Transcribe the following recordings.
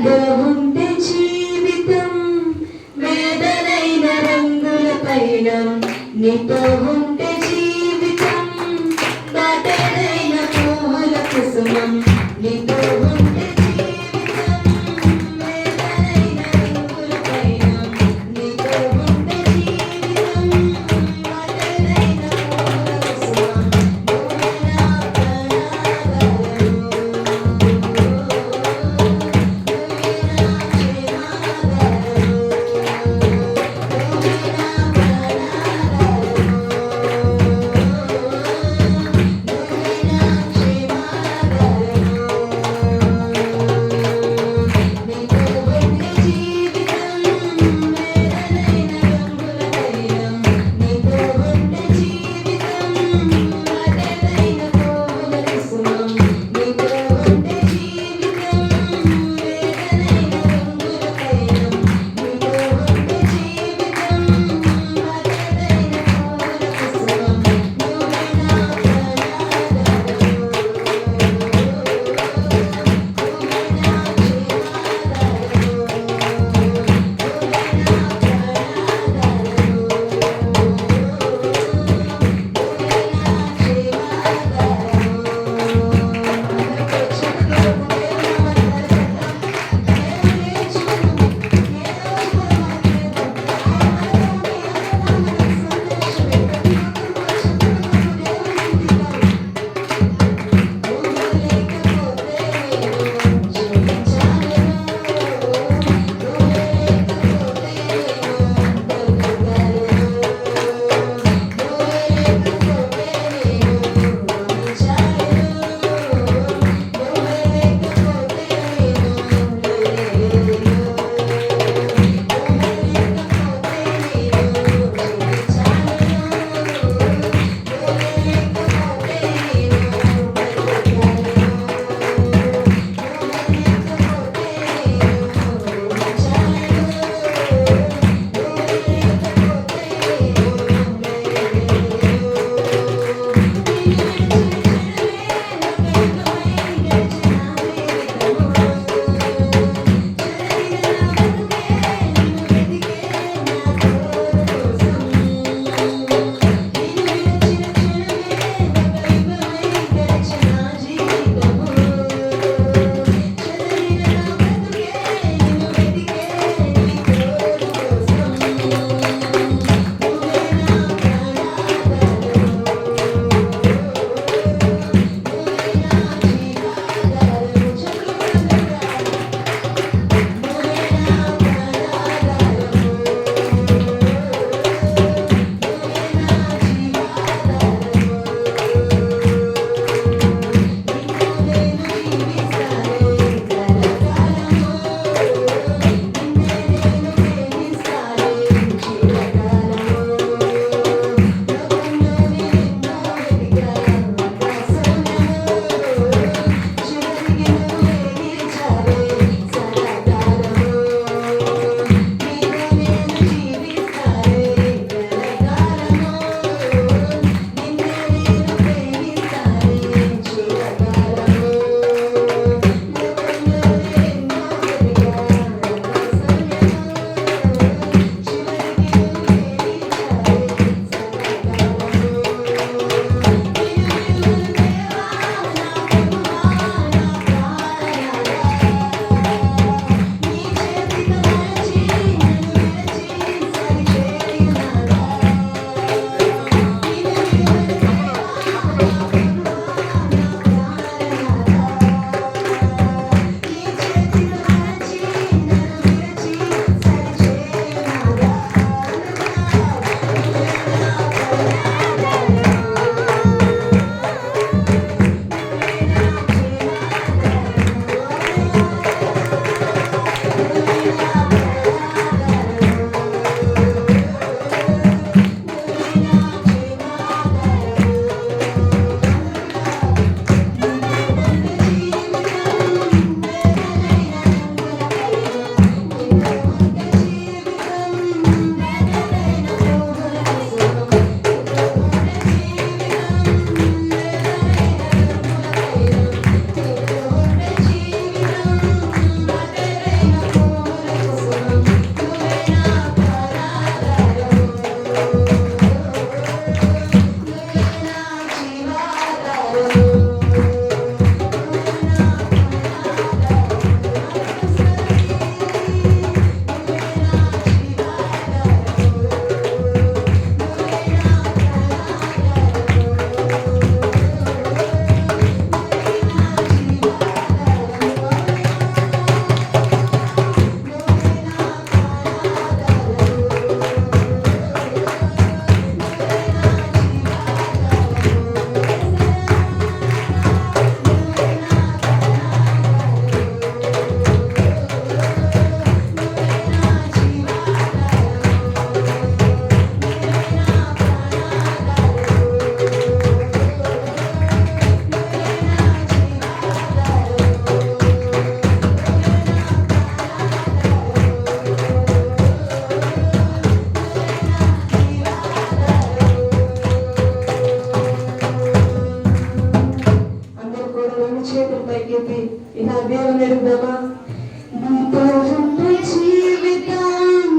నీతో ఉంటే జీవితం వేదనైన రంగుల పైన నీతో ఉంటే జీవితం బాటైన పూల కుసుమం నీతో ఉంటే జీవితం వేదనైన రంగుల పైన నీతో ఉంటే జీవితం బాటైన పూల కుసుమం నువ్వే నా ప్రాణాధారం చెప్దామా? నీతో ఉంటే జీవితం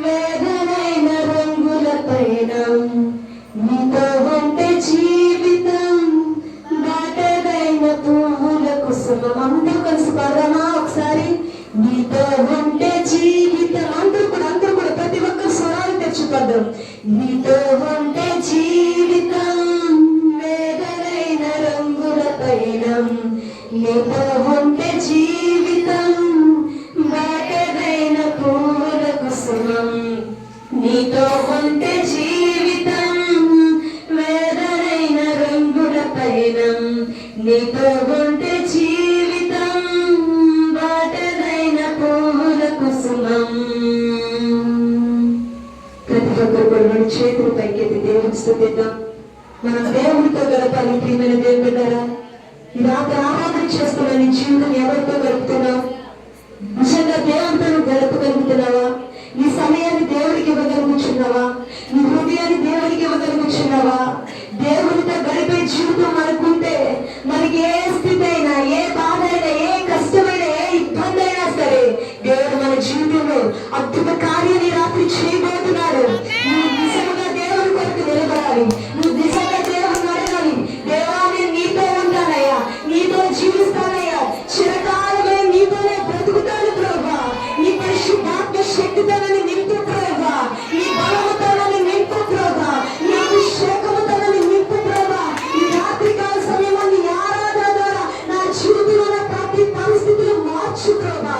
వేదనైన రంగుల పైన, నీతో ఉంటే జీవితం బాటదైన పువ్వుల కుసుమం. అందరూ కలిసి పాడదామా ఒకసారి? నీతో ఉంటే జీవితం. అందరూ కూడా ప్రతి ఒక్కరు స్వరాలు తెచ్చిపడ్డాం. నీతో ఉంటే జీవితం వేదనైన రంగుల పైన, నీతో ఉంటే జీవితం బాటదైన పువ్వుల కుసుమం. నీతో ఉంటే జీవితం వేదనైన రంగుల పైన, నీతో ఉంటే జీవితం బాటదైన పువ్వుల కుసుమం. ప్రతి ఒక్కరు కూడా చేతులు పైకెత్తి దేవుని స్తుతిద్దాం. మనం దేవుడితో గడపాలి. ప్రియమైన దేవుని బిడ్డలారా, ఈ రాత్రి ఆరాధన చేస్తున్న నీ జీవితం ఎవరితో గడుపుతున్నావు? నిజంగా దేవుడితో నువ్వు గడపగలుగుతున్నావా? నీ సమయాన్ని దేవుడికి ఇవ్వగలుగుతున్నావా? నీ హృదయాన్ని దేవుడికి ఇవ్వగలుగుతున్నావా? దేవుడితో గడిపే జీవితం మనకుంటే మనకి ఏ స్థితి అయినా, ఏ బాధ అయినా, ఏ కష్టమైనా, ఏ ఇబ్బంది అయినా సరే దేవుడు మన జీవితంలో అద్భుత కార్యాన్ని రాత్రి చేయబోతున్నాడు. నువ్వు నిజంగా దేవుడి కొరకు నిలబడాలి. నువ్వు నిజంగా దేవుడిని అడగాలి. దేవా, నేను నీతో ఉంటానయ్యా, నీతో జీవిస్తానయ్యా, చిరకాలమే నీతోనే బ్రతుకుతాను ప్రభా. నీ పరిశుద్ధాత్మ శక్తితో నన్ను నింపు ప్రభా, నీ బలముతో నన్ను నింపు ప్రభా, నీ అభిషేకముతో నన్ను నింపు ప్రభా. ఈ రాత్రికాల సమయంలో నీ ఆరాధన ద్వారా నా జీవితంలో ప్రతి పరిస్థితిని మార్చు ప్రభా.